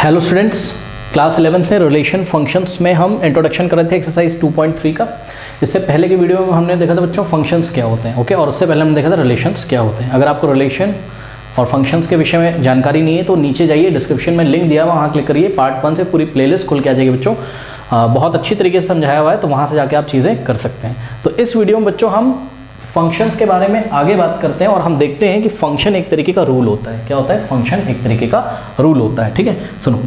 Hello students, class 11th में relation functions में हम इंट्रोडक्शन कर रहे थे एक्सरसाइज 2.3 का। इससे पहले के वीडियो में हमने देखा था बच्चों फंक्शंस क्या होते हैं, ओके। और उससे पहले हमने देखा था रिलेशंस क्या होते हैं। अगर आपको रिलेशन और फंक्शंस के विषय में जानकारी नहीं है तो नीचे जाइए, डिस्क्रिप्शन में लिंक दिया, वहाँ क्लिक करिए। पार्ट 1 से पूरी प्लेलिस्ट खुल के आ जाएगी बच्चों। बहुत अच्छी तरीके से समझाया हुआ है, तो वहाँ से जाके आप चीज़ें कर सकते हैं। तो इस वीडियो में बच्चों हम फंक्शंस के बारे में आगे बात करते हैं और हम देखते हैं कि फंक्शन एक तरीके का रूल होता है। क्या होता है? फंक्शन एक तरीके का रूल होता है। ठीक है, सुनो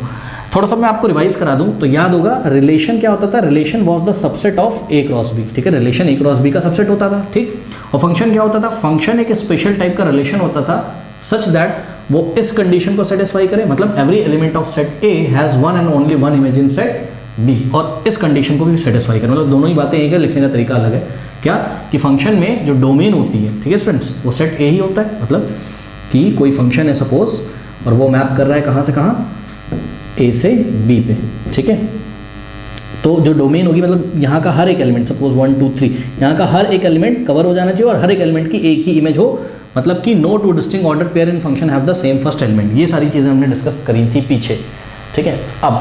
थोड़ा सा मैं आपको रिवाइज करा दूं तो याद होगा रिलेशन क्या होता था। Relation was the subset of A cross B. ठीक है, रिलेशन ए क्रॉस बी का सबसेट होता था। ठीक, और फंक्शन क्या होता था? फंक्शन एक स्पेशल टाइप का रिलेशन होता था सच दैट वो इस कंडीशन को सेटिस्फाई करे, मतलब every element of set A has one and only one image in set B, और इस कंडीशन को भी सेटिस्फाई करे। मतलब दोनों ही बातें एक है, लिखने का तरीका अलग है। क्या कि फंक्शन में जो डोमेन होती है, ठीक है स्टूडेंट्स, वो सेट ए ही होता है। मतलब कि कोई फंक्शन है सपोज, और वो मैप कर रहा है कहाँ से कहाँ, ए से बी पे। ठीक है, तो जो डोमेन होगी मतलब यहाँ का हर एक एलिमेंट, सपोज 1 2 3, यहाँ का हर एक एलिमेंट कवर हो जाना चाहिए और हर एक एलिमेंट की एक ही इमेज हो। मतलब कि no two distinct order pair in function have the same first element. ये सारी चीज़ें हमने डिस्कस करी थी पीछे। ठीक है, अब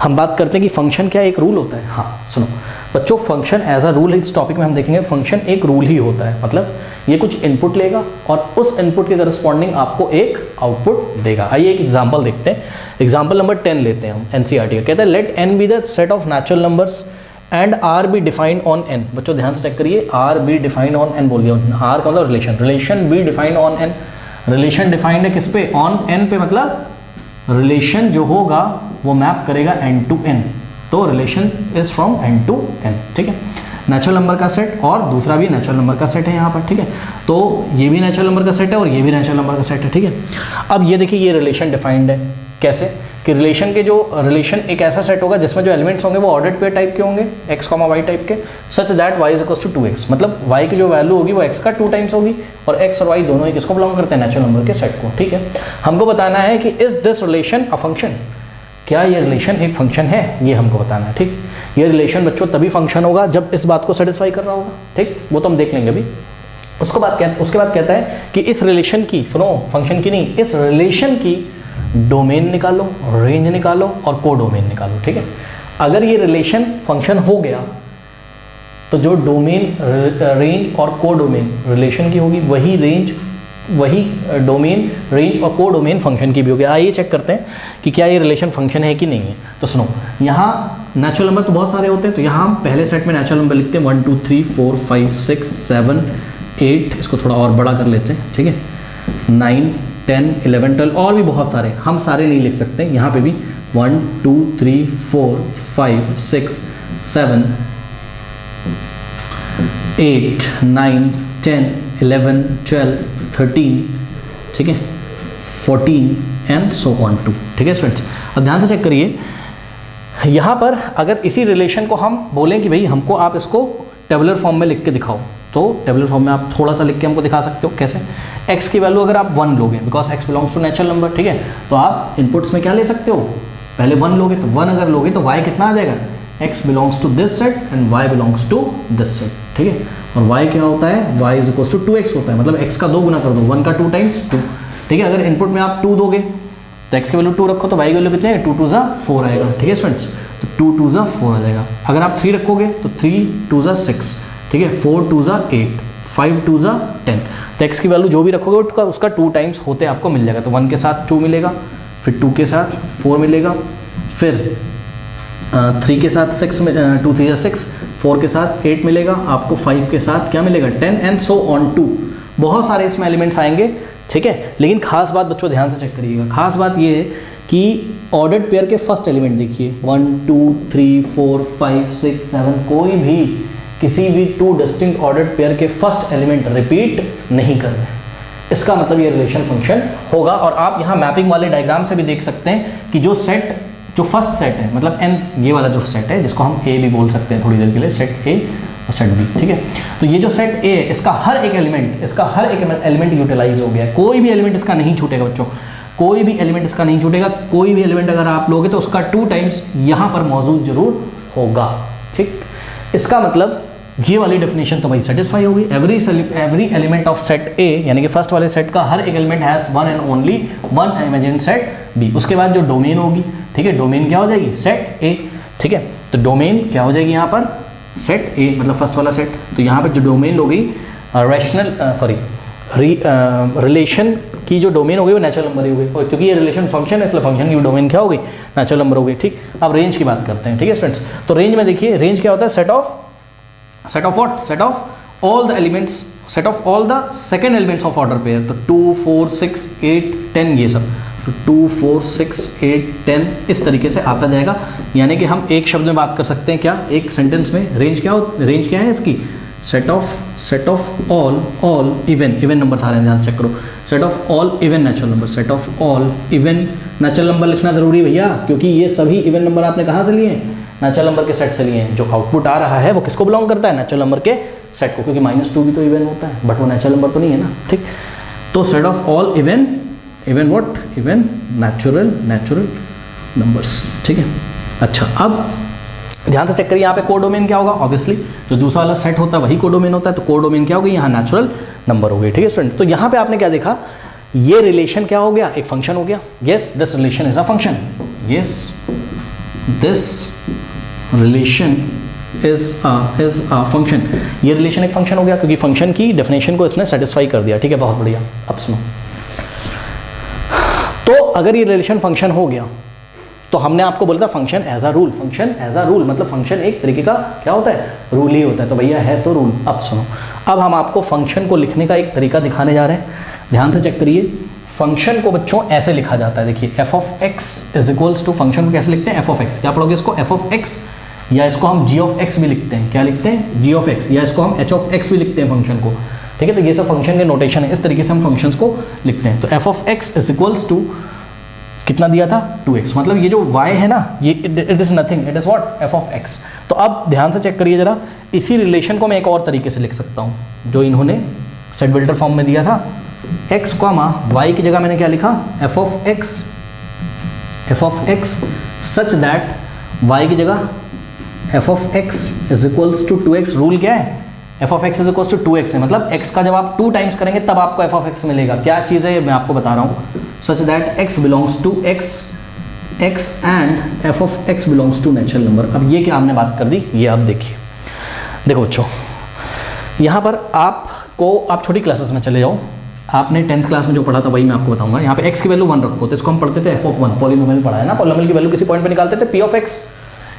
हम बात करते हैं कि फंक्शन क्या एक रूल होता है। हाँ सुनो बच्चों, फंक्शन एज अ रूल, इस टॉपिक में हम देखेंगे फंक्शन एक रूल ही होता है। मतलब ये कुछ इनपुट लेगा और उस इनपुट के करस्पॉन्डिंग आपको एक आउटपुट देगा। आइए एक एग्जांपल देखते हैं। एग्जांपल नंबर 10 लेते हैं हम, एनसीईआरटी का। कहता है let N be the set of natural numbers and R be defined on N. बच्चों ध्यान से चेक करिए, R be defined on N बोल दिया। आर का मतलब relation, relation be defined on N. Relation defined है किस पे? ऑन एन पे। मतलब रिलेशन जो होगा वो मैप करेगा एन टू एन, तो relation is from N to N. ठीक है, नेचुरल नंबर का सेट और दूसरा भी नेचुरल नंबर का सेट है यहाँ पर। ठीक है, तो ये भी नेचुरल नंबर का सेट है और ये भी नेचुरल नंबर का सेट है। ठीक है, अब ये देखिए ये रिलेशन डिफाइंड है। कैसे? कि रिलेशन के जो रिलेशन एक ऐसा सेट होगा जिसमें जो एलिमेंट्स होंगे वो ऑर्डर्ड पेयर टाइप के होंगे, x, y टाइप के, such that y is equals to 2x। मतलब y की जो वैल्यू होगी वो x का 2 टाइम्स होगी, और x और y दोनों ही किसको बिलोंग करते हैं? नेचुरल नंबर के सेट को। ठीक है, हमको बताना है कि is this relation a function. क्या ये रिलेशन एक फंक्शन है? ये हमको बताना है। ठीक, ये रिलेशन बच्चों तभी फंक्शन होगा जब इस बात को सेटिस्फाई कर रहा होगा। ठीक, वो तो हम देख लेंगे अभी। उसके बाद कहता है कि इस रिलेशन की, सुनो फंक्शन की नहीं, इस रिलेशन की डोमेन निकालो, रेंज निकालो और को डोमेन निकालो। ठीक है, अगर ये रिलेशन फंक्शन हो गया तो जो डोमेन, रेंज और को डोमेन रिलेशन की होगी, वही रेंज, वही डोमेन, रेंज और को डोमेन फंक्शन की भी होगी। आइए चेक करते हैं कि क्या ये रिलेशन फंक्शन है कि नहीं है। तो सुनो, यहाँ नेचुरल नंबर तो बहुत सारे होते हैं, तो यहाँ हम पहले सेट में नेचुरल नंबर लिखते हैं 1 2 3 4 5 6 7 8। इसको थोड़ा और बड़ा कर लेते हैं। ठीक है, 9 10 11 12 और भी बहुत सारे, हम सारे नहीं लिख सकते। यहाँ पे भी 1 2 3 4 5 6 7 8 9 10 11 12 13, ठीक है, 14 एंड सो ऑन टू। ठीक है स्टूडेंट्स, अब ध्यान से चेक करिए। यहाँ पर अगर इसी रिलेशन को हम बोलें कि भाई हमको आप इसको टेबुलर फॉर्म में लिख के दिखाओ, तो टेबुलर फॉर्म में आप थोड़ा सा लिख के हमको दिखा सकते हो। कैसे? x की वैल्यू अगर आप 1 लोगे, because x belongs to natural number. ठीक है, तो आप इनपुट्स में क्या ले सकते हो? पहले 1 लोगे, तो 1 अगर लोगे तो y कितना आ जाएगा? x belongs to this set and y belongs to this set. ठीक है, और y क्या होता है? y is equals to 2x होता है। मतलब x का 2 गुना कर दो, 1 का 2 टाइम्स 2। ठीक है, अगर इनपुट में आप 2 दोगे तो x की वैल्यू 2 रखो तो y की वैल्यू कितनी है? 2 2 ज़ा 4 आएगा। ठीक है स्टूडेंट्स, तो 2 2 ज़ा 4 आ जाएगा। अगर आप 3 रखोगे तो 3 2 ज़ा 6। ठीक है, 4 2 ज़ा 8, 5 2 ज़ा 10। तो x की वैल्यू जो भी रखोगे उसका 2 टाइम्स होते आपको मिल जाएगा। तो 1 के साथ 2 मिलेगा, फिर 2 के साथ 4 मिलेगा, फिर 3 के साथ 6 में 2 3 6, 4 के साथ 8 मिलेगा आपको, 5 के साथ क्या मिलेगा? 10 एंड सो ऑन टू। बहुत सारे इसमें एलिमेंट्स आएंगे। ठीक है, लेकिन खास बात बच्चों ध्यान से चेक करिएगा, खास बात ये है कि ऑर्डर्ड पेयर के फर्स्ट एलिमेंट देखिए 1 2 3 4 5 6 7, कोई भी किसी भी 2 डिस्टिंक्ट ऑर्डर्ड पेयर के फर्स्ट एलिमेंट रिपीट नहीं कर रहे। इसका मतलब ये रिलेशन फंक्शन होगा। और आप यहाँ मैपिंग वाले डायग्राम से भी देख सकते हैं कि जो सेट, जो फर्स्ट सेट है, मतलब n, ये वाला जो सेट है जिसको हम a भी बोल सकते हैं थोड़ी देर के लिए, सेट a और सेट b। ठीक है, तो ये जो सेट a है इसका हर एक एलिमेंट यूटिलाइज हो गया है। कोई भी एलिमेंट इसका नहीं छूटेगा बच्चों, कोई भी एलिमेंट इसका नहीं छूटेगा। कोई भी एलिमेंट अगर आप लोगे तो उसका 2 टाइम्स यहाँ पर मौजूद जरूर होगा। ठीक, इसका मतलब ये वाली डेफिनेशन तो भाई सेटिस्फाई होगी। Every element of set A, यानी कि फर्स्ट वाले सेट का हर एक element has one and only one image in set B. उसके बाद जो डोमेन होगी, ठीक है, डोमेन क्या हो जाएगी, सेट ए, ठीक है। तो डोमेन क्या हो जाएगी यहाँ पर, सेट ए, मतलब फर्स्ट वाला सेट। तो यहाँ पर जो डोमेन हो गई रिलेशन की जो डोमेन हो गई वो नेचुरल नंबर ही हो गई, और क्योंकि ये रिलेशन फंक्शन है इसलिए फंक्शन की डोमेन क्या हो गई, नेचुरल नंबर हो गई, ठीक। अब रेंज की बात करते हैं, ठीक है स्टूडेंट्स। तो रेंज में देखिए, रेंज क्या होता है, set of what, set of all the elements, set of all the second elements of order pair. तो 2 4 6 8 10 ये सब, तो 2 4 6 8 10 इस तरीके से आता जाएगा। यानी कि हम एक शब्द में बात कर सकते हैं क्या, एक सेंटेंस में, रेंज क्या है इसकी, set of all even number सारे ध्यान से करो, set of all even natural number, set of all even natural number लिखना जरूरी है भैया, क्योंकि ये सभी इवन नंबर आपने कहाँ से लिए हैं, नेचुरल नंबर के सेट से लिए हैं। जो आउटपुट आ रहा है वो किसको बिलोंग करता है, नेचुरल नंबर के सेट को, क्योंकि -2 भी तो इवन होता है, बट वो नेचुरल नंबर तो नहीं है ना, ठीक। तो set of all even what, even natural numbers, ठीक है। अच्छा, अब ध्यान से चेक करिए, यहाँ पे कोडोमेन क्या होगा, ऑब्वियसली जो दूसरा वाला सेट होता है वही कोडोमेन होता है, तो कोडोमेन क्या होगी, यहाँ नेचुरल नंबर हो गई, ठीक है स्टूडेंट। तो यहाँ पे आपने क्या देखा, ये रिलेशन क्या हो गया, एक फंक्शन हो गया। Yes, this relation is a function, yes this relation is a function. ये रिलेशन एक फंक्शन हो गया, क्योंकि फंक्शन की डेफिनेशन को इसने सेटिस्फाई कर दिया, ठीक है, बहुत बढ़िया। अब सुनो, तो अगर ये रिलेशन फंक्शन हो गया तो हमने आपको बोला था function as a rule, function as a rule मतलब फंक्शन एक तरीके का क्या होता है, रूल ही होता है। तो भैया है तो रूल। अब सुनो, अब हम आपको फंक्शन को लिखने का एक तरीका दिखाने जा रहे हैं, ध्यान से चेक करिए। फंक्शन को बच्चों ऐसे लिखा जाता है, देखिए F of X is equals to, function को कैसे लिखते हैं, एफ ऑफ एक्स, क्या पढ़ोगे इसको, एफ ऑफ एक्स, या इसको हम जी ऑफ एक्स भी लिखते हैं, क्या लिखते हैं, जी ऑफ एक्स, या इसको हम एच ऑफ एक्स भी लिखते हैं फंक्शन को, ठीक है। तो ये सब फंक्शन के नोटेशन है, इस तरीके से हम फंक्शंस को लिखते हैं। तो F of X is equals to कितना दिया था, 2x, मतलब ये जो y है ना, ये it is nothing, it is what, f of x। तो अब ध्यान से चेक करिए जरा, इसी रिलेशन को मैं एक और तरीके से लिख सकता हूँ, जो इन्होंने सेट बिल्डर फॉर्म में दिया था, x कॉमा y की जगह मैंने क्या लिखा, f of x such that y की जगह f of x is equals to 2x। Rule क्या है, f of x is equals to 2x है, मतलब x का जब आप 2 टाइम्स करेंगे तब आपको f ऑफ x मिलेगा। क्या चीज़ है ये मैं आपको बता रहा हूँ, such that x belongs to x and f of x belongs to natural number. अब ये क्या हमने बात कर दी, ये आप देखिए, देखो बच्चों, यहाँ पर आप छोटी क्लासेस में चले जाओ, आपने 10th क्लास में जो पढ़ा था वही मैं आपको बताऊंगा। यहाँ पे x की वैल्यू 1 रखो, तो इसको हम पढ़ते थे f of 1, पॉलिनोमियल पढ़ा है ना, पॉलिनोमियल की वैल्यू किसी पॉइंट पे निकालते थे, p of x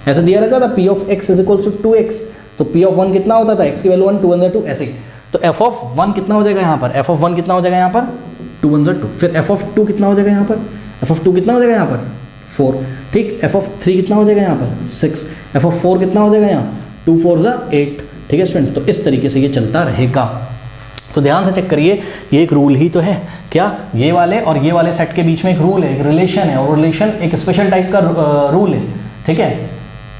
ऐसे दिया रहता था, p of x is equals to 2x, तो p of 1 कितना होता था, x की वैल्यू 1, 2 1 2 ऐसे ही। तो f of 1 कितना हो जाएगा यहाँ पर, f of 1 कितना हो जाएगा यहाँ पर, 2 1 2, फिर f of 2 कितना हो जाएगा यहाँ पर, f of 2 कितना हो जाएगा यहाँ पर, 4, ठीक। f of 3 कितना हो जाएगा यहाँ पर, 6, f of 4 कितना हो जाएगा यहाँ, 2 4 8, ठीक है स्टूडेंट। तो इस तरीके से ये चलता रहेगा। तो ध्यान से चेक करिए, ये एक रूल ही तो है, क्या ये वाले और ये वाले सेट के बीच में एक रूल है, एक रिलेशन है, और रिलेशन एक स्पेशल टाइप का रूल है, ठीक है।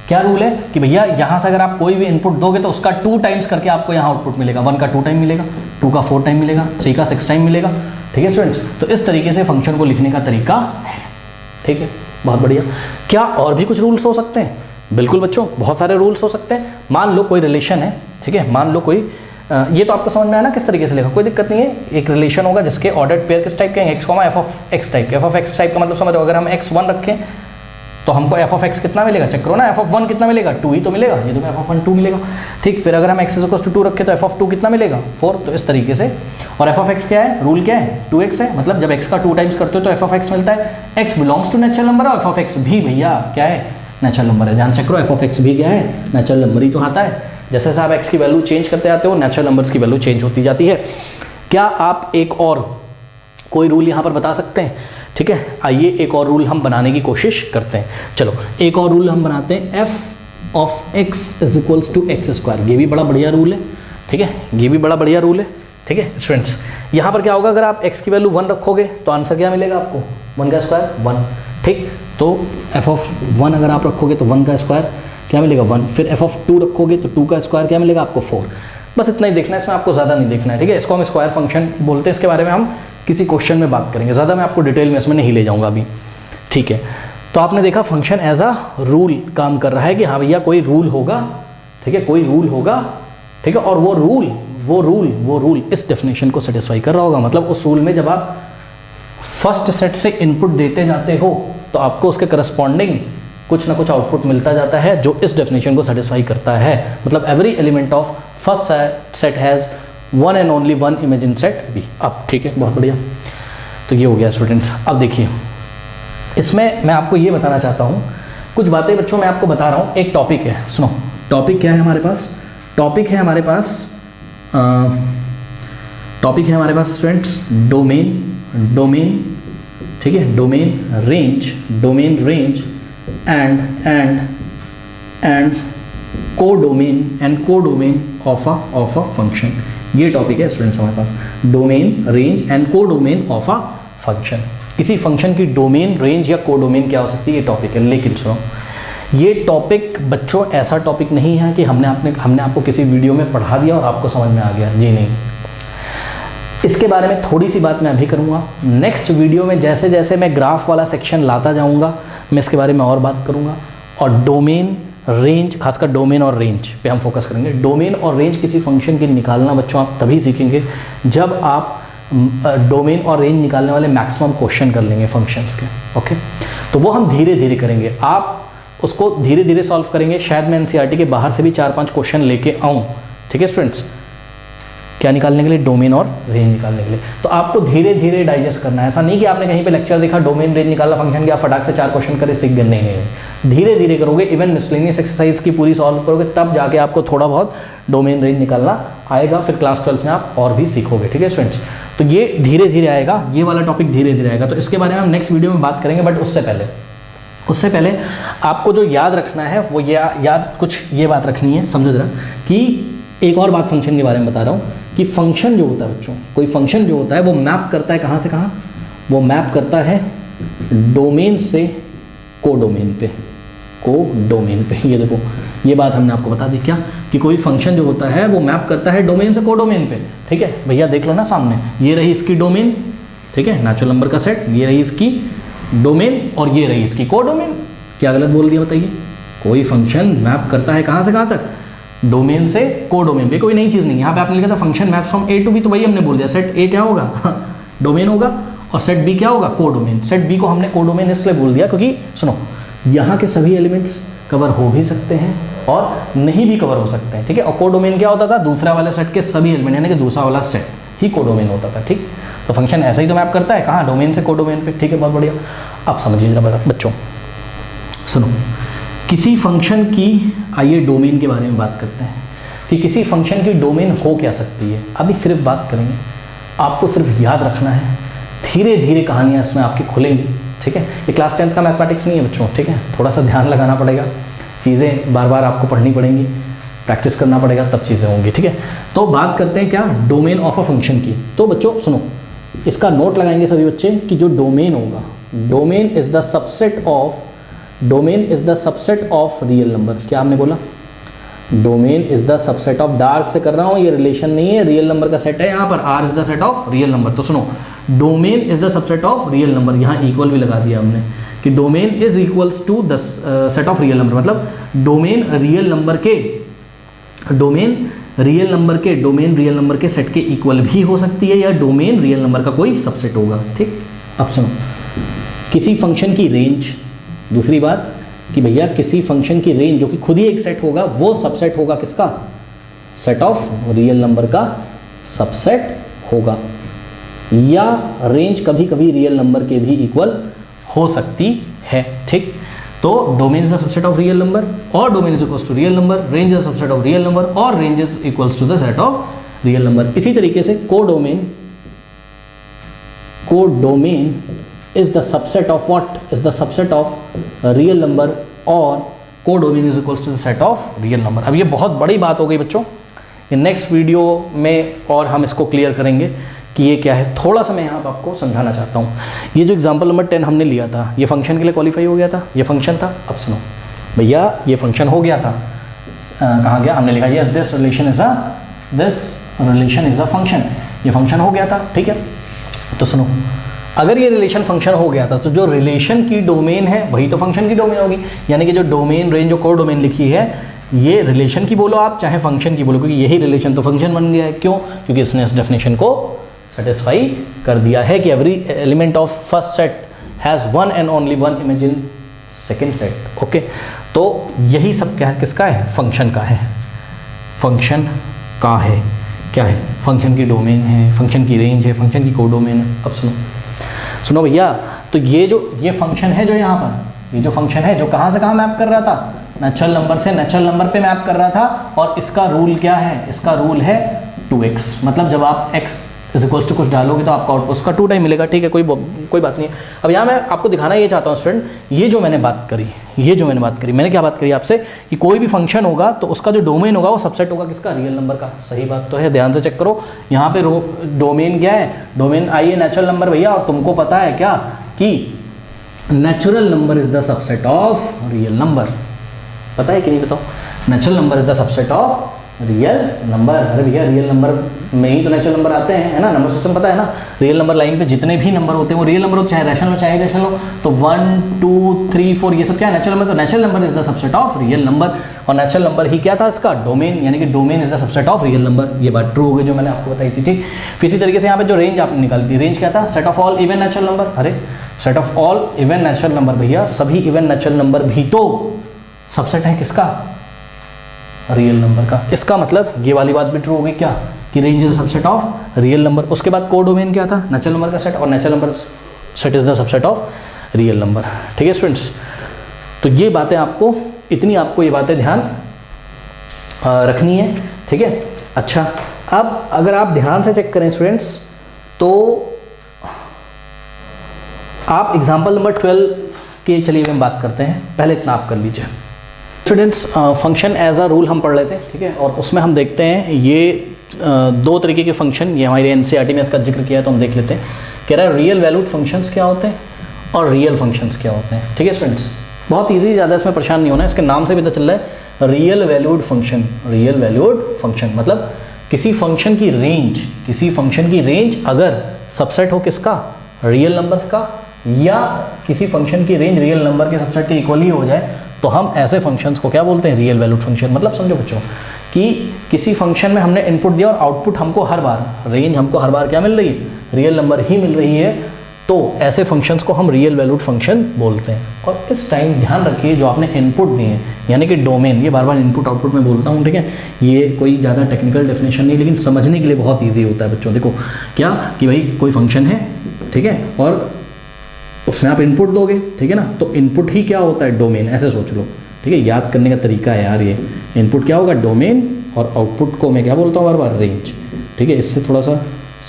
क्या रूल है कि भैया यहाँ से अगर आप कोई भी इनपुट दोगे तो उसका 2 टाइम्स करके आपको यहाँ आउटपुट मिलेगा, 1 का 2 टाइम मिलेगा, 2 का 4 टाइम मिलेगा, 3 का 6 टाइम मिलेगा, ठीक है स्टूडेंट्स। तो इस तरीके से फंक्शन को लिखने का तरीका है, ठीक है, बहुत बढ़िया। क्या और भी कुछ रूल्स हो सकते हैं, बिल्कुल बच्चों, बहुत सारे रूल्स हो सकते हैं। मान लो कोई रिलेशन है, ठीक है, मान लो कोई ये तो आपको समझ में आया ना किस तरीके से लिखा, कोई दिक्कत नहीं है। एक रिलेशन होगा जिसके ऑर्डर्ड पेयर किस टाइप के हैं, x, f of x type के। f ऑफ x टाइप का मतलब समझो, अगर हम x1 रखें तो हमको f ऑफ x कितना मिलेगा, चेक करो ना, f ऑफ 1 कितना मिलेगा, 2 ही तो मिलेगा, ये तो f ऑफ 1 2 मिलेगा, ठीक। फिर अगर हम x इक्वल्स टू 2 रखें तो f ऑफ 2 कितना मिलेगा, 4। तो इस तरीके से, और f ऑफ x क्या है, रूल क्या है, 2x है, मतलब जब x का 2 टाइम्स करते हो तो f ऑफ x मिलता है। x belongs to natural number, और f ऑफ x भी भैया क्या है, नेचुरल नंबर है। ध्यान चेक करो, f ऑफ x भी क्या है, नेचुरल नंबर ही तो आता है। जैसे जैसे आप x की वैल्यू चेंज करते जाते हो, नेचुरल नंबर्स की वैल्यू चेंज होती जाती है। क्या आप एक और कोई रूल यहाँ पर बता सकते हैं, ठीक है। आइए एक और रूल हम बनाने की कोशिश करते हैं। चलो एक और रूल हम बनाते हैं, f of x is equals to X square. ये भी बड़ा बढ़िया रूल है, ठीक है, ये भी बड़ा बढ़िया रूल है, ठीक है स्टूडेंट्स। यहाँ पर क्या होगा, अगर आप x की वैल्यू 1 रखोगे तो आंसर क्या मिलेगा आपको, 1 का स्क्वायर 1, ठीक। तो f ऑफ 1 अगर आप रखोगे तो 1 का स्क्वायर क्या मिलेगा, 1। फिर f ऑफ 2 रखोगे तो 2 का स्क्वायर क्या मिलेगा आपको, 4। बस इतना ही देखना है, इसमें आपको ज़्यादा नहीं देखना है, ठीक है। इसको हम स्क्वायर फंक्शन बोलते हैं, इसके बारे में हम किसी क्वेश्चन में बात करेंगे, ज़्यादा मैं आपको डिटेल में इसमें नहीं ले जाऊंगा अभी, ठीक है। तो आपने देखा फंक्शन एज अ रूल काम कर रहा है कि हाँ भैया कोई रूल होगा, ठीक है, कोई रूल होगा, ठीक है, और वो रूल इस डेफिनेशन को सेटिस्फाई कर रहा होगा। मतलब उस रूल में जब आप फर्स्ट सेट से इनपुट देते जाते हो तो आपको उसके करस्पॉन्डिंग कुछ ना कुछ आउटपुट मिलता जाता है जो इस डेफिनेशन को सेटिस्फाई करता है। मतलब every element of first set has one and only one image in set B. अब ठीक है, बहुत बढ़िया। तो ये हो गया स्टूडेंट्स। अब देखिए, इसमें मैं आपको ये बताना चाहता हूँ कुछ बातें बच्चों, मैं आपको बता रहा हूँ। एक टॉपिक है, सुनो, टॉपिक क्या है हमारे पास? टॉपिक है हमारे पास स्टूडेंट्स डोमेन, ठीक है, domain range and codomain of a function. ये टॉपिक है स्टूडेंट्स हमारे पास, domain, range and codomain of a function. किसी फंक्शन की डोमेन, रेंज या कोडोमेन क्या हो सकती है, ये टॉपिक है। लेकिन सुनो, ये टॉपिक बच्चों ऐसा टॉपिक नहीं है कि हमने आपको किसी वीडियो में पढ़ा दिया और आपको समझ में आ गया, जी नहीं। इसके बारे में थोड़ी सी बात मैं अभी करूँगा। नेक्स्ट वीडियो में जैसे जैसे मैं ग्राफ वाला सेक्शन लाता जाऊँगा, मैं इसके बारे में और बात करूँगा। और डोमेन, रेंज, खासकर डोमेन और रेंज पे हम फोकस करेंगे। डोमेन और रेंज किसी फंक्शन की निकालना बच्चों आप तभी सीखेंगे जब आप डोमेन और रेंज निकालने वाले मैक्सिमम क्वेश्चन कर लेंगे फंक्शंस के। ओके, तो वो हम धीरे धीरे करेंगे, आप उसको धीरे धीरे सॉल्व करेंगे। शायद मैं एनसीईआरटी के बाहर से भी 4-5 क्वेश्चन लेके आऊँ, ठीक है स्टूडेंट्स, क्या निकालने के लिए? डोमेन और रेंज निकालने के लिए। तो आपको धीरे धीरे डाइजेस्ट करना है। ऐसा नहीं कि आपने कहीं पे लेक्चर देखा, डोमेन रेंज निकाला फंक्शन के, आप फटाक से 4 क्वेश्चन करे सीख गए, नहीं, धीरे धीरे करोगे। इवन मिसलेनियस एक्सरसाइज की पूरी सॉल्व करोगे, तब जाके आपको थोड़ा बहुत डोमेन रेंज निकालना आएगा। फिर क्लास 12 में आप और भी सीखोगे, ठीक है स्टूडेंट्स। तो ये धीरे धीरे आएगा, ये वाला टॉपिक धीरे धीरे आएगा। तो इसके बारे में हम नेक्स्ट वीडियो में बात करेंगे। बट उससे पहले आपको जो याद रखना है वो याद कुछ ये बात रखनी है, समझो जरा, कि एक और बात फंक्शन के बारे में बता रहा हूँ कि फंक्शन जो होता है बच्चों, कोई फंक्शन जो होता है वो मैप करता है कहाँ से कहाँ? वो मैप करता है डोमेन से कोडोमेन पे। ये देखो, ये बात हमने आपको बता दी क्या, कि कोई फंक्शन जो होता है वो मैप करता है डोमेन से कोडोमेन पे। ठीक है भैया, देख लो ना सामने, ये रही इसकी डोमेन, ठीक है, नेचुरल नंबर का सेट, ये रही इसकी डोमेन और ये रही इसकी कोडोमेन। क्या गलत बोल दिया बताइए? कोई फंक्शन मैप करता है कहाँ से कहाँ तक? डोमेन से कोडोमेन पे। कोई नई चीज़ नहीं। यहाँ पे आपने लिखा था function maps from A to B, तो वही हमने बोल दिया। सेट ए क्या होगा? डोमेन होगा, और सेट बी क्या होगा? कोडोमेन। सेट बी को हमने कोडोमेन इसलिए बोल दिया क्योंकि सुनो, यहाँ के सभी एलिमेंट्स कवर हो भी सकते हैं और नहीं भी कवर हो सकते हैं, ठीक है। और कोडोमेन क्या होता था? दूसरा वाले सेट के सभी एलिमेंट, यानी कि दूसरा वाला सेट ही कोडोमेन होता था, ठीक। तो फंक्शन ऐसा ही तो मैप करता है, कहाँ? डोमेन से कोडोमेन पे, ठीक है, बहुत बढ़िया। अब समझिए जरा बच्चों, सुनो, किसी फंक्शन की, आइए डोमेन के बारे में बात करते हैं कि किसी फंक्शन की डोमेन हो क्या सकती है। अभी सिर्फ बात करेंगे, आपको सिर्फ याद रखना है, धीरे धीरे कहानियाँ इसमें आपकी खुलेंगी, ठीक है। ये क्लास 10 का मैथमेटिक्स नहीं है बच्चों, ठीक है, थोड़ा सा ध्यान लगाना पड़ेगा, चीज़ें बार बार आपको पढ़नी पड़ेंगी, प्रैक्टिस करना पड़ेगा, तब चीज़ें होंगी, ठीक है। तो बात करते हैं क्या? डोमेन ऑफ अ फंक्शन की। तो बच्चों सुनो, इसका नोट लगाएंगे सभी बच्चे कि जो डोमेन होगा, domain is the subset of real number. क्या हमने बोला? Domain is the subset of, dark से कर रहा हूँ, ये रिलेशन नहीं है, रियल नंबर का सेट है यहाँ पर, R is the set of real number. तो सुनो, domain is the subset of real number, यहाँ इक्वल भी लगा दिया हमने कि domain is equals to the set of real number. मतलब डोमेन रियल नंबर के सेट के इक्वल भी हो सकती है, या डोमेन रियल नंबर का कोई सबसेट होगा, ठीक। अब सुनो, किसी फंक्शन की रेंज, दूसरी बात कि भैया किसी फंक्शन की रेंज जो कि खुद ही एक सेट होगा, वो सबसेट होगा किसका? सेट ऑफ रियल नंबर का सबसेट होगा, या रेंज कभी कभी रियल नंबर के भी इक्वल हो सकती है, ठीक। तो domain is the subset of real number, और domain is equals to real number, range is the subset of real number, और range is equals to the set of real number. इसी तरीके से codomain is the subset of what? Is the subset of real number, और codomain is equals to the set of real number। अब ये बहुत बड़ी बात हो गई बच्चों, ये नेक्स्ट वीडियो में और हम इसको क्लियर करेंगे कि ये क्या है। थोड़ा सा मैं यहाँ पर आपको समझाना चाहता हूँ। ये जो एग्जाम्पल नंबर 10 हमने लिया था, ये फंक्शन के लिए क्वालिफाई हो गया था, ये फंक्शन था। अब सुनो भैया, ये फंक्शन हो गया था, कहाँ गया? हमने लिखा yes this relation is a function, ये फंक्शन हो गया था, ठीक है। तो सुनो, अगर ये रिलेशन फंक्शन हो गया था तो जो रिलेशन की डोमेन है वही तो फंक्शन की डोमेन होगी, यानी कि जो डोमेन रेंज जो कोडोमेन लिखी है, ये रिलेशन की बोलो आप चाहे फंक्शन की बोलो, क्योंकि यही रिलेशन तो फंक्शन बन गया है। क्यों? क्योंकि इसने इस डेफिनेशन को सेटिस्फाई कर दिया है कि every element of first set has one and only one image in second set. Okay, तो यही सब क्या है, किसका है, फंक्शन का है, फंक्शन का है। क्या है, फंक्शन की डोमेन है, फंक्शन की रेंज है, फंक्शन की कोडोमेन है। अब सुनो भैया, तो ये फंक्शन है जो यहाँ पर, ये जो फंक्शन है जो कहाँ से कहाँ मैप कर रहा था, नेचुरल नंबर से नेचुरल नंबर पे मैप कर रहा था, और इसका रूल क्या है, इसका रूल है 2x। मतलब जब आप x इज इक्वल्स टू कुछ डालोगे तो आपका आउटपुट उसका 2 टाइम मिलेगा। ठीक है, कोई बात नहीं है। अब यहाँ मैं आपको दिखाना ये चाहता हूँ स्टूडेंट, ये जो मैंने बात करी, मैंने क्या बात करी आपसे कि कोई भी फंक्शन होगा तो उसका जो डोमेन होगा वो सबसेट होगा किसका, रियल नंबर का। सही बात तो है, ध्यान से चेक करो। यहाँ पे डोमेन क्या है, डोमेन आई है नेचुरल नंबर भैया, और तुमको पता है क्या कि natural number is the subset of real number. पता है कि नहीं बताओ, natural number is the subset of real number. अरे भैया रियल नंबर में ही तो नेचुरल नंबर आते हैं, है ना, नंबर सिस्टम पता है ना। रियल नंबर लाइन पे जितने भी नंबर होते हैं वो रियल नंबर हो, चाहे रैशनल हो चाहे इरेशनल हो। तो 1 2 3 4 ये सब क्या है, नेचुरल नंबर। तो natural number is the subset of real number, और नेचुरल नंबर ही क्या था इसका, डोमेन, यानी कि domain is the subset of real number. ये बात ट्रू हो गई जो मैंने आपको बताई थी। ठीक, फिर इसी तरीके से यहाँ पे जो रेंज आपने निकाली थी, रेंज क्या था, set of all even natural number. अरे set of all even natural number भैया, सभी इवन नेचुरल नंबर भी तो सबसेट है किसका, रियल नंबर का। इसका मतलब ये वाली बात भी ट्रू हो गई क्या, कि range is subset of real number. उसके बाद कोडोमेन क्या था, नेचुरल नंबर का सेट, और natural number set is the subset of real number. ठीक है स्टूडेंट्स, तो ये बातें आपको, इतनी आपको ये बातें ध्यान रखनी है। ठीक है, अच्छा, अब अगर आप ध्यान से चेक करें स्टूडेंट्स, तो आप एग्जाम्पल नंबर 12 के चलिए हम बात करते हैं। पहले इतना आप कर लीजिए students. Function as a rule हम पढ़ लेते हैं, ठीक है, और उसमें हम देखते हैं ये दो तरीके के फंक्शन, ये हमारे एनसीईआरटी में इसका जिक्र किया है, तो हम देख लेते हैं। कह रहा है रियल वैल्यूड फंक्शंस क्या होते हैं और रियल फंक्शंस क्या होते हैं। ठीक है स्टूडेंट्स, बहुत ईजी, ज़्यादा इसमें परेशान नहीं होना है, इसके नाम से भी पता चल रहा है real valued function. Real valued function मतलब किसी फंक्शन की रेंज अगर सबसेट हो किसका, रियल नंबर्स का, या किसी फंक्शन की रेंज रियल नंबर के सबसेट के इक्वल ही हो जाए, तो हम ऐसे फंक्शंस को क्या बोलते हैं, रियल वैल्यूड फंक्शन। मतलब समझो बच्चों कि किसी फंक्शन में हमने इनपुट दिया और आउटपुट हमको हर बार, रेंज हमको हर बार क्या मिल रही है, रियल नंबर ही मिल रही है, तो ऐसे फंक्शंस को हम रियल वैल्यूड फंक्शन बोलते हैं। और इस टाइम ध्यान रखिए जो आपने इनपुट दिए यानी कि डोमेन, ये बार बार इनपुट आउटपुट में बोलता हूँ, ठीक है, ये कोई ज़्यादा टेक्निकल डेफिनेशन नहीं, लेकिन समझने के लिए बहुत ईजी होता है बच्चों। देखो क्या कि भाई कोई फंक्शन है, ठीक है, और उसमें आप इनपुट दोगे, ठीक है ना, तो इनपुट ही क्या होता है, डोमेन, ऐसे सोच लो, ठीक है, याद करने का तरीका है यार ये। इनपुट क्या होगा, डोमेन, और आउटपुट को मैं क्या बोलता हूँ बार बार, रेंज। ठीक है, इससे थोड़ा सा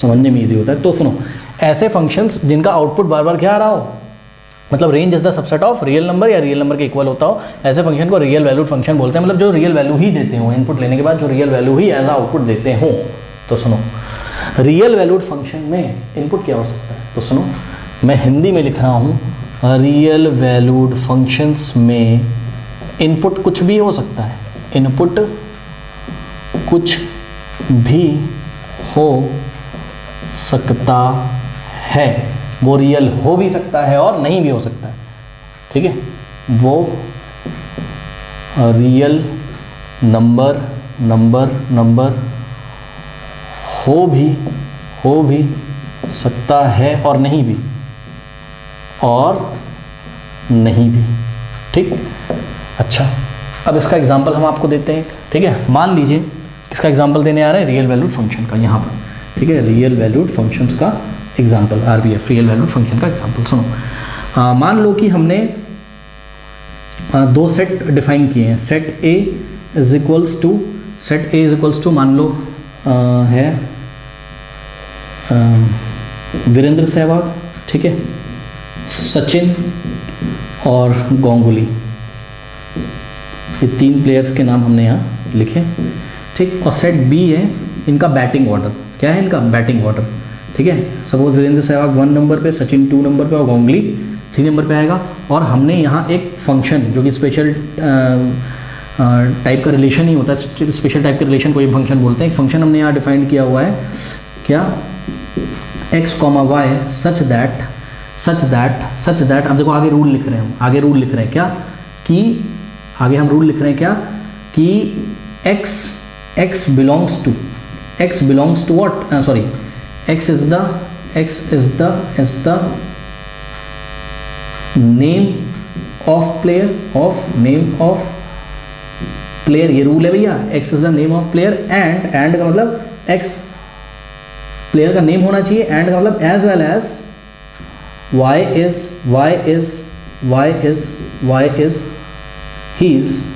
समझने में ईजी होता है। तो सुनो, ऐसे फंक्शंस जिनका आउटपुट बार बार क्या आ रहा हो, मतलब range is the subset of real number या रियल नंबर के इक्वल होता हो, ऐसे फंक्शन को रियल वैल्यूड फंक्शन बोलते हैं। मतलब जो रियल वैल्यू ही देते हो, इनपुट लेने के बाद जो रियल वैल्यू ही एज आउटपुट देते हो। तो सुनो, रियल वैल्यूड फंक्शन में इनपुट क्या हो सकता है, तो सुनो, मैं हिंदी में लिख रहा हूँ, रियल वैल्यूड फंक्शंस में इनपुट कुछ भी हो सकता है, इनपुट कुछ भी हो सकता है, वो रियल हो भी सकता है और नहीं भी हो सकता है। ठीक है, वो रियल नंबर हो भी सकता है और नहीं भी, ठीक। अच्छा, अब इसका एग्जांपल हम आपको देते हैं, ठीक है। मान लीजिए किसका एग्जांपल देने आ रहे हैं, रियल वैल्यूड फंक्शन का, यहाँ पर, ठीक है, रियल वैल्यूड फंक्शंस का एग्जांपल, आरवीएफ, रियल वैल्यूड फंक्शन का एग्जांपल। सुनो, मान लो कि हमने दो सेट डिफाइन किए हैं, set A is equals to मान लो है वीरेंद्र सहवाग, ठीक है, सचिन और गांगुली, ये तीन प्लेयर्स के नाम हमने यहाँ लिखे, ठीक। और सेट बी है, इनका बैटिंग ऑर्डर, क्या है इनका बैटिंग ऑर्डर, ठीक है। सपोज वीरेंद्र सहवाग 1 नंबर पे, सचिन 2 नंबर पे और गांगुली 3 नंबर पे आएगा। और हमने यहाँ एक फंक्शन जो कि स्पेशल टाइप का रिलेशन ही होता है, स्पेशल टाइप का रिलेशन कोई फंक्शन बोलते हैं, एक फंक्शन हमने यहाँ डिफाइन किया हुआ है, क्या, x, y सच दैट, अब देखो आगे रूल लिख रहे हैं हम, आगे रूल लिख रहे हैं क्या, कि आगे हम रूल लिख रहे हैं क्या, कि x belongs to what, sorry, x is the name of player, ये रूल है भैया, x is the name of player and का मतलब x प्लेयर का नेम होना चाहिए, एंड का मतलब as well as y is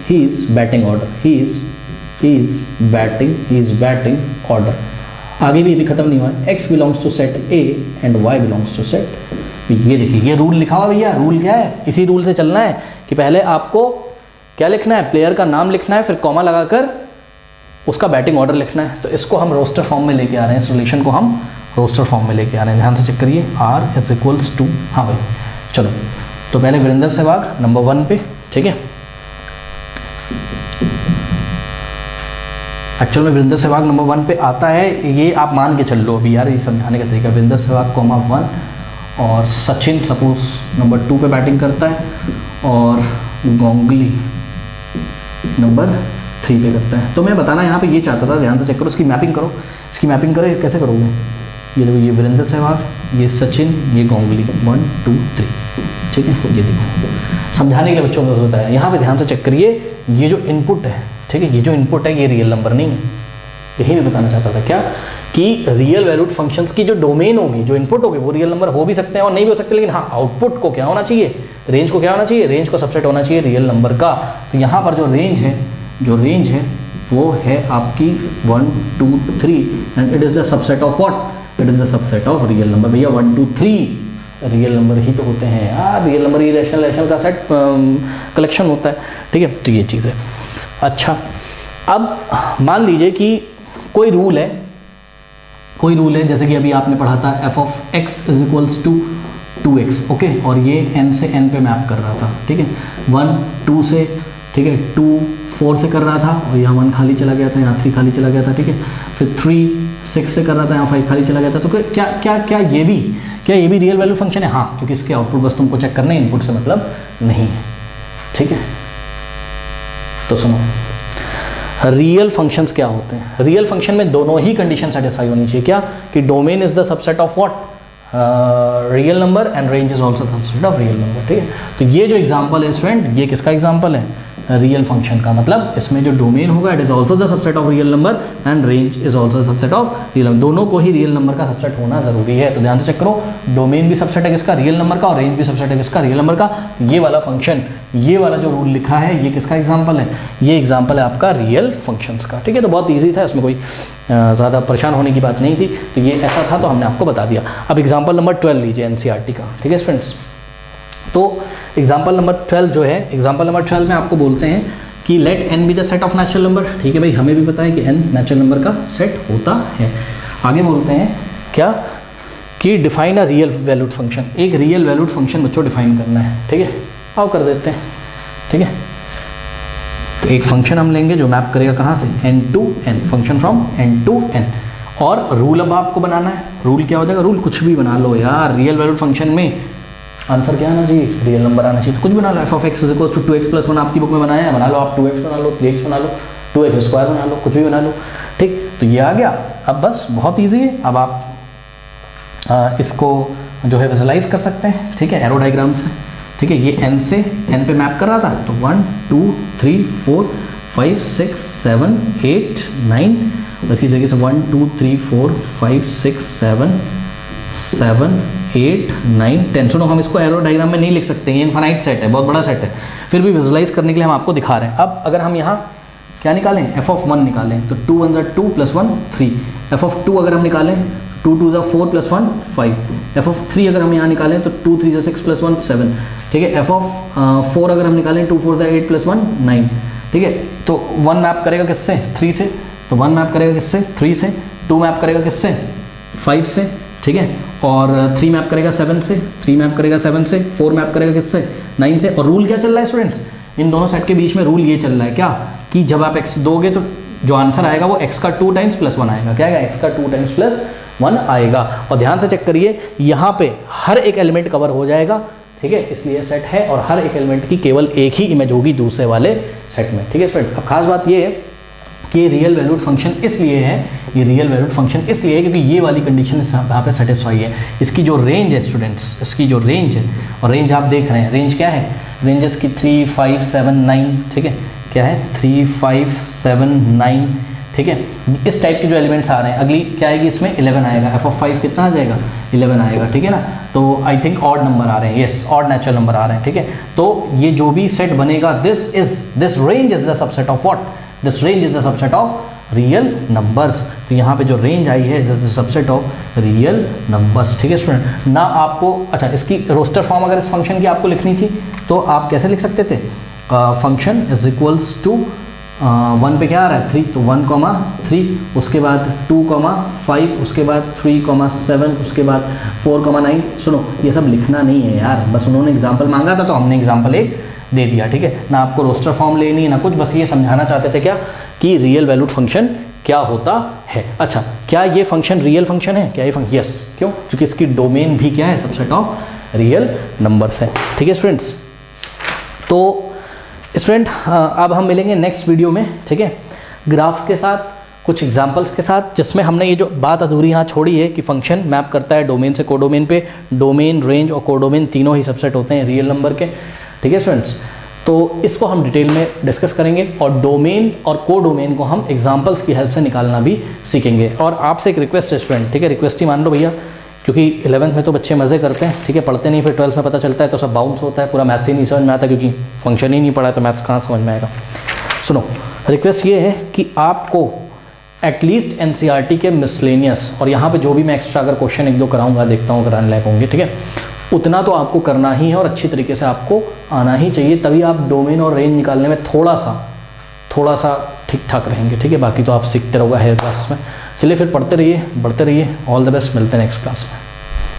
his batting order, he is batting order. आगे भी खत्म नहीं हुआ है, x belongs to set A and y belongs to set B। ये देखिए ये रूल लिखा हुआ भैया, रूल क्या है, इसी रूल से चलना है कि पहले आपको क्या लिखना है, प्लेयर का नाम लिखना है, फिर कॉमा लगाकर उसका बैटिंग ऑर्डर लिखना है। तो इसको हम रोस्टर फॉर्म में लेके आ रहे हैं, इस रिलेशन को हम रोस्टर फॉर्म में लेके आ रहे हैं। ध्यान से चेक करिए, R इज इक्वल्स टू, हाँ भाई चलो, तो पहले वीरेंद्र सहवाग नंबर 1 पे, ठीक है। एक्चुअल में वीरेंद्र सहवाग नंबर 1 पे आता है, ये आप मान के चल लो अभी यार, ये समझाने का तरीका। वीरेंद्र सहवाग कॉमा 1 और सचिन सपोज नंबर 2 पे बैटिंग करता है और गांगुली नंबर 3 पे करता है। तो मैं बताना यहाँ पे ये चाहता था, ध्यान से चेक करो, इसकी मैपिंग करो, कैसे करोगे, ये देखो, ये वीरेंद्र सहवाग, ये सचिन, ये गांगुली, 1 2 3, ठीक है। ये देखो समझाने के लिए बच्चों को होता है, यहाँ पे ध्यान से चेक करिए, ये जो इनपुट है, ठीक है, ये जो इनपुट है ये रियल नंबर नहीं है। यही मैं बताना चाहता था क्या, कि रियल वैल्यूड फंक्शंस की जो डोमेन होगी, जो इनपुट होगी, वो रियल नंबर हो भी सकते हैं और नहीं भी हो सकते, लेकिन हाँ आउटपुट को क्या होना चाहिए, रेंज को क्या होना चाहिए, रेंज को सबसेट होना चाहिए रियल नंबर का। तो यहाँ पर जो रेंज है वो है आपकी 1 2 3 and it is the subset of what, it is the subset of real number. भैया 1 2 3 रियल नंबर ही तो होते हैं यार, रियल नंबर ही रैशनल का सेट कलेक्शन होता है, ठीक है। तो ये चीज़ है। अच्छा, अब मान लीजिए कि कोई रूल है, जैसे कि अभी आपने पढ़ा था f of x is equals to 2x, okay, और ये n से n पे मैप कर रहा था, ठीक है, 1 2 से, ठीक है, 2 4 से कर रहा था और यहाँ 1 खाली चला गया था, यहाँ 3 खाली चला गया था, ठीक है, फिर 3 6 से कर रहा था, यहाँ 5 खाली चला गया था। तो क्या ये भी रियल वैल्यू फंक्शन है? हाँ, क्योंकि इसके आउटपुट बस तुमको चेक करना है, इनपुट से मतलब नहीं है, ठीक है। तो सुनो, रियल फंक्शंस क्या होते हैं? रियल फंक्शन में दोनों ही कंडीशन सेटिस्फाई होनी चाहिए। क्या कि domain is the subset of what, real number and range is also subset of real number, ठीक है। तो ये जो एग्जांपल है स्टूडेंट, ये किसका एग्जांपल है? रियल फंक्शन का। मतलब इसमें जो डोमेन होगा it is also the subset of real number and range is also subset of real number. दोनों को ही रियल नंबर का सबसेट होना जरूरी है। तो ध्यान से चेक करो, डोमेन भी सबसेट है किसका? रियल नंबर का, और रेंज भी सबसेट है किसका? रियल नंबर का। ये वाला फंक्शन, ये वाला जो रूल लिखा है, ये किसका एग्जाम्पल है? ये एग्जाम्पल है आपका रियल फंक्शंस का, ठीक है। तो बहुत ईजी था, इसमें कोई ज़्यादा परेशान होने की बात नहीं थी। तो ये ऐसा था तो हमने आपको बता दिया। अब एग्जाम्पल नंबर 12 लीजिए NCERT का, ठीक है स्टूडेंट्स। तो एग्जाम्पल नंबर 12 जो है, एग्जाम्पल नंबर 12 में आपको बोलते हैं कि let n be the set of natural number, ठीक है भाई, हमें भी पता है कि n नेचुरल नंबर का सेट होता है। आगे बोलते हैं क्या कि define a real valued function. एक रियल वैल्यूड फंक्शन बच्चों डिफाइन करना है, ठीक है। आओ कर देते हैं, ठीक है। तो एक फंक्शन हम लेंगे जो मैप करेगा कहाँ से? n to n, function from n to n। और रूल अब आपको बनाना है। रूल क्या हो जाएगा? रूल कुछ भी बना लो यार, रियल वैल्यूड फंक्शन में आंसर क्या आना चाहिए? रियल नंबर आना चाहिए। तो कुछ बना लो, f of x is equals to 2x + 1 आपकी बुक में बनाया है, बना लो आप। 2x बना लो, 3x बना लो, 2x² बना लो, कुछ भी बना लो, ठीक। तो ये आ गया। अब बस बहुत ईजी है। अब आप इसको जो है विजुलाइज कर सकते हैं, ठीक है, एरो डायग्राम से, ठीक है। ये n से n पे मैप कर रहा था, तो 1 2 3 4 5 6 7 8 9, इसी तरीके से 1 2 3 4 5 6 7 8 9 10। सुनो, हम इसको एरो डायग्राम में नहीं लिख सकते, ये इनफाइनाइट सेट है, बहुत बड़ा सेट है। फिर भी विजुलाइज करने के लिए हम आपको दिखा रहे हैं। अब अगर हम यहाँ क्या निकालें? f of 1 निकालें, तो 2 1 2 + 1 3। f of 2 अगर हम निकालें, 2 2 4 + 1 5। f of 3 अगर हम यहाँ निकालें, तो 2 3 6 + 1 7, ठीक है। f of 4 अगर हम निकालें, 2 4 8 + 1 9, ठीक है। तो 1 मैप करेगा किससे? 3 से। तो 1 मैप करेगा किससे? 3 से। 2 मैप करेगा किससे? 5 से, ठीक है। और 3 मैप करेगा 7 से, 3 मैप करेगा 7 से, 4 मैप करेगा किससे? 9 से। और रूल क्या चल रहा है स्टूडेंट्स? इन दोनों सेट के बीच में रूल ये चल रहा है क्या, कि जब आप x दोगे तो जो आंसर आएगा वो x का 2 टाइम्स + 1 आएगा। क्या आएगा? x का 2 टाइम्स + 1 आएगा। और ध्यान से चेक करिए, यहाँ पे हर एक एलिमेंट कवर हो जाएगा, ठीक है, इसलिए सेट है। और हर एक एलिमेंट की केवल एक ही इमेज होगी दूसरे वाले सेट में, ठीक है स्टूडेंट। अब खास बात ये है कि रियल वैल्यूड फंक्शन इसलिए है, ये रियल वैल्यूड फंक्शन इसलिए है क्योंकि ये वाली कंडीशन यहाँ पे सेटिस्फाई है। इसकी जो रेंज है स्टूडेंट्स, इसकी जो रेंज है, और रेंज आप देख रहे हैं, रेंज क्या है, रेंज इसकी 3, 5, 7, 9, ठीक है, क्या है 3, 5, 7, 9, ठीक है। इस टाइप के जो एलिमेंट्स आ रहे हैं, अगली क्या आएगी इसमें 11 आएगा, f(5) कितना आ जाएगा 11 आएगा, ठीक है ना। तो आई थिंक ऑड नंबर आ रहे हैं, यस ऑड नेचुरल नंबर आ रहे हैं, ठीक है। तो ये जो भी सेट बनेगा, this range is the subset of what, this range is the subset of real numbers. तो यहाँ पे जो रेंज आई है this is the subset of real numbers, ठीक है स्टूडेंट। ना आपको, अच्छा इसकी रोस्टर फॉर्म अगर इस फंक्शन की आपको लिखनी थी तो आप कैसे लिख सकते थे, फंक्शन इज इक्वल्स टू 1 पे क्या आ रहा है 3, तो 1,3, उसके बाद 2,5, उसके बाद 3,7, उसके बाद 4,9। सुनो ये सब लिखना नहीं है यार, बस उन्होंने एग्जाम्पल मांगा था तो हमने एग्जाम्पल एक दे दिया, ठीक है ना। आपको रोस्टर फॉर्म लेनी ना कुछ, बस ये समझाना चाहते थे क्या कि रियल वैल्यूड फंक्शन क्या होता है। अच्छा क्या ये फंक्शन रियल फंक्शन है, क्या ये फंक्शन, यस, क्यों, क्योंकि इसकी डोमेन भी क्या है, सबसेट ऑफ रियल नंबर्स है, ठीक है स्टूडेंट्स। तो स्टूडेंट अब हम मिलेंगे नेक्स्ट वीडियो में, ठीक है, ग्राफ्स के साथ, कुछ एग्जांपल्स के साथ, जिसमें हमने ये जो बात अधूरी यहाँ छोड़ी है कि फंक्शन मैप करता है डोमेन से कोडोमेन पे, डोमेन, रेंज और कोडोमेन तीनों ही सबसेट होते हैं रियल नंबर के, ठीक है स्टूडेंट्स। तो इसको हम डिटेल में डिस्कस करेंगे और डोमेन और कोडोमेन को हम एग्जाम्पल्स की हेल्प से निकालना भी सीखेंगे। और आपसे एक रिक्वेस्ट है स्टूडेंट, ठीक है, रिक्वेस्ट ही मान लो भैया, क्योंकि 11th में तो बच्चे मज़े करते हैं, ठीक है, पढ़ते नहीं, फिर 12th में पता चलता है तो सब बाउंस होता है, पूरा मैथ्स ही नहीं समझ में आता, क्योंकि फंक्शन ही नहीं पढ़ा है तो मैथ्स कहाँ समझ में आएगा। सुनो रिक्वेस्ट ये है कि आपको एटलीस्ट NCERT के मिसलेनियस, और यहाँ पे जो भी मैं एक्स्ट्रा अगर क्वेश्चन 1-2 कराऊंगा, देखता हूँ कराने लायक होंगे, ठीक है, उतना तो आपको करना ही है और अच्छी तरीके से आपको आना ही चाहिए, तभी आप डोमेन और रेंज निकालने में थोड़ा सा ठीक ठाक रहेंगे, ठीक है। बाकी तो आप सीखते रहोगे हायर क्लास में। चलिए फिर पढ़ते रहिए, बढ़ते रहिए, ऑल द बेस्ट, मिलते हैं नेक्स्ट क्लास में।